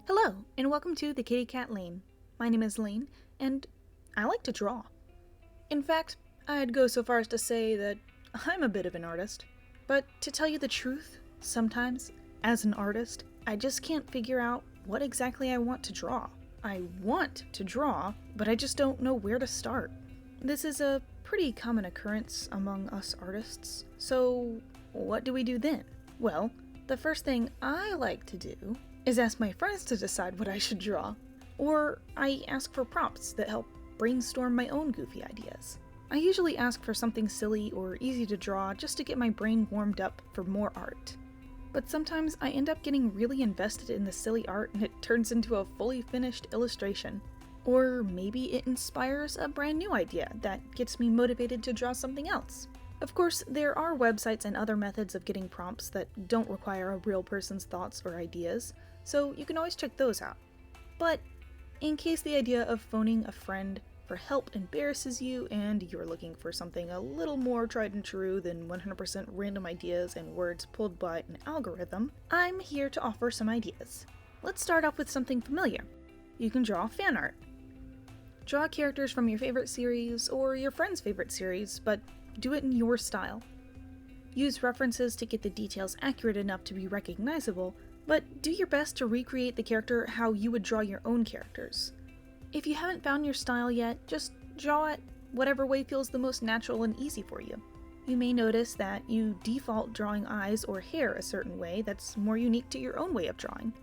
Hello, and welcome to the Kitty Cat Lane. My name is Lane, and I like to draw. In fact, I'd go so far as to say that I'm a bit of an artist. But to tell you the truth, sometimes, as an artist, I just can't figure out what exactly I want to draw. I want to draw, but I just don't know where to start. This is a pretty common occurrence among us artists, so what do we do then? Well, the first thing I like to do is ask my friends to decide what I should draw, or I ask for prompts that help brainstorm my own goofy ideas. I usually ask for something silly or easy to draw just to get my brain warmed up for more art. But sometimes I end up getting really invested in the silly art and it turns into a fully finished illustration. Or maybe it inspires a brand new idea that gets me motivated to draw something else. Of course, there are websites and other methods of getting prompts that don't require a real person's thoughts or ideas, so you can always check those out. But in case the idea of phoning a friend for help embarrasses you and you're looking for something a little more tried and true than 100% random ideas and words pulled by an algorithm, I'm here to offer some ideas. Let's start off with something familiar. You can draw fan art. Draw characters from your favorite series or your friend's favorite series, but do it in your style. Use references to get the details accurate enough to be recognizable, but do your best to recreate the character how you would draw your own characters. If you haven't found your style yet, just draw it whatever way feels the most natural and easy for you. You may notice that you default drawing eyes or hair a certain way that's more unique to your own way of drawing.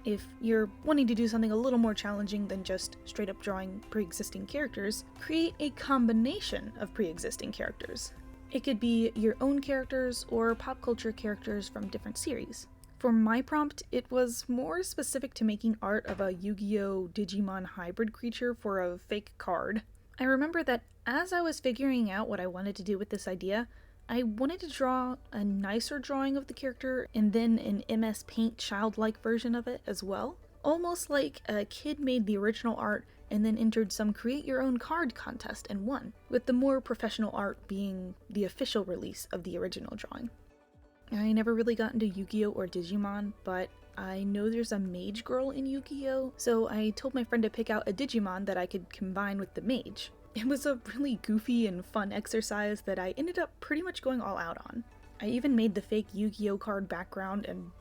If you're wanting to do something a little more challenging than just straight up drawing pre-existing characters, create a combination of pre-existing characters. It could be your own characters or pop culture characters from different series. For my prompt, it was more specific to making art of a Yu-Gi-Oh! Digimon hybrid creature for a fake card. I remember that as I was figuring out what I wanted to do with this idea, I wanted to draw a nicer drawing of the character and then an MS Paint childlike version of it as well. Almost like a kid made the original art and then entered some create your own card contest and won, with the more professional art being the official release of the original drawing. I never really got into Yu-Gi-Oh! Or Digimon, but I know there's a mage girl in Yu-Gi-Oh! So I told my friend to pick out a Digimon that I could combine with the mage. It was a really goofy and fun exercise that I ended up pretty much going all out on. I even made the fake Yu-Gi-Oh! Card background, and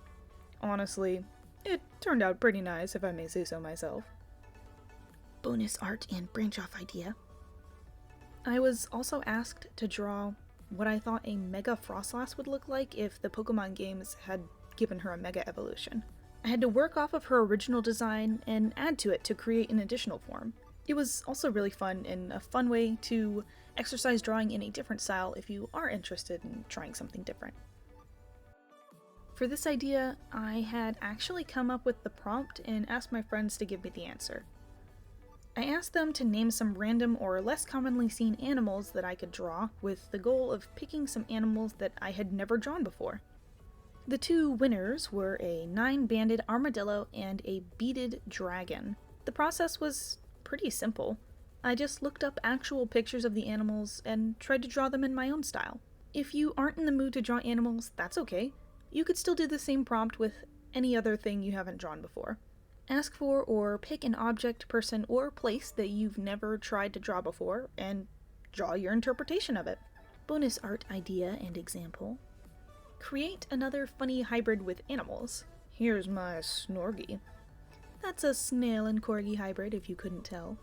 honestly, it turned out pretty nice if I may say so myself. Bonus art and branch off idea. I was also asked to draw what I thought a Mega Frostlass would look like if the Pokemon games had given her a Mega Evolution. I had to work off of her original design and add to it to create an additional form. It was also really fun and a fun way to exercise drawing in a different style if you are interested in trying something different. For this idea, I had actually come up with the prompt and asked my friends to give me the answer. I asked them to name some random or less commonly seen animals that I could draw, with the goal of picking some animals that I had never drawn before. The two winners were a 9-banded armadillo and a beaded dragon. The process was pretty simple. I just looked up actual pictures of the animals and tried to draw them in my own style. If you aren't in the mood to draw animals, that's okay. You could still do the same prompt with any other thing you haven't drawn before. Ask for or pick an object, person, or place that you've never tried to draw before, and draw your interpretation of it. Bonus art idea and example. Create another funny hybrid with animals. Here's my Snorgy. That's a snail and corgi hybrid, if you couldn't tell.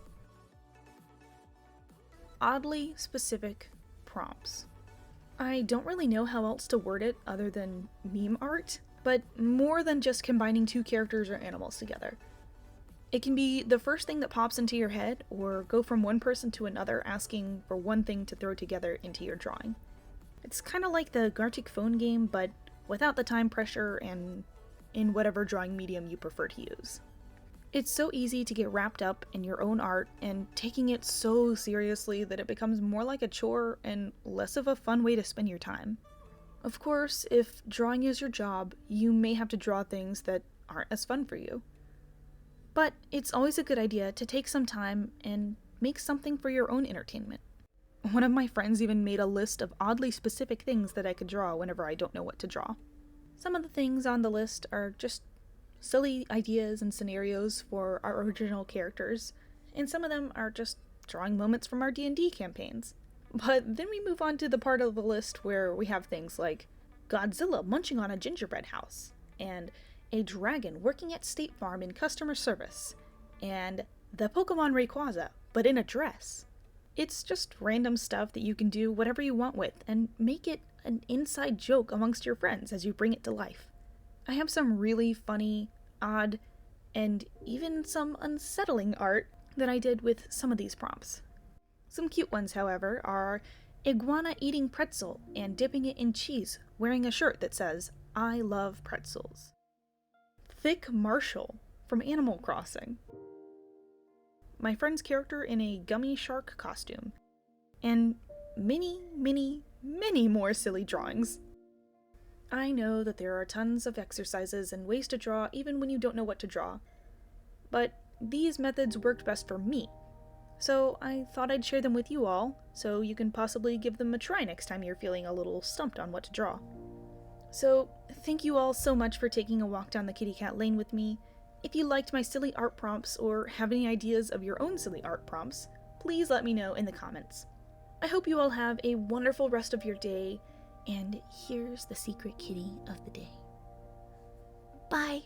Oddly specific prompts. I don't really know how else to word it other than meme art, but more than just combining two characters or animals together. It can be the first thing that pops into your head, or go from one person to another asking for one thing to throw together into your drawing. It's kind of like the Gartic phone game, but without the time pressure and in whatever drawing medium you prefer to use. It's so easy to get wrapped up in your own art and taking it so seriously that it becomes more like a chore and less of a fun way to spend your time. Of course, if drawing is your job, you may have to draw things that aren't as fun for you. But it's always a good idea to take some time and make something for your own entertainment. One of my friends even made a list of oddly specific things that I could draw whenever I don't know what to draw. Some of the things on the list are just silly ideas and scenarios for our original characters, and some of them are just drawing moments from our D&D campaigns. But then we move on to the part of the list where we have things like Godzilla munching on a gingerbread house, and a dragon working at State Farm in customer service, and the Pokemon Rayquaza, but in a dress. It's just random stuff that you can do whatever you want with and make it an inside joke amongst your friends as you bring it to life. I have some really funny, odd, and even some unsettling art that I did with some of these prompts. Some cute ones, however, are iguana eating pretzel and dipping it in cheese, wearing a shirt that says, "I love pretzels." Thick Marshall from Animal Crossing. My friend's character in a gummy shark costume. And many, many, many more silly drawings. I know that there are tons of exercises and ways to draw even when you don't know what to draw. But these methods worked best for me. So I thought I'd share them with you all, so you can possibly give them a try next time you're feeling a little stumped on what to draw. So, thank you all so much for taking a walk down the kitty cat lane with me. If you liked my silly art prompts or have any ideas of your own silly art prompts, please let me know in the comments. I hope you all have a wonderful rest of your day, and here's the secret kitty of the day. Bye!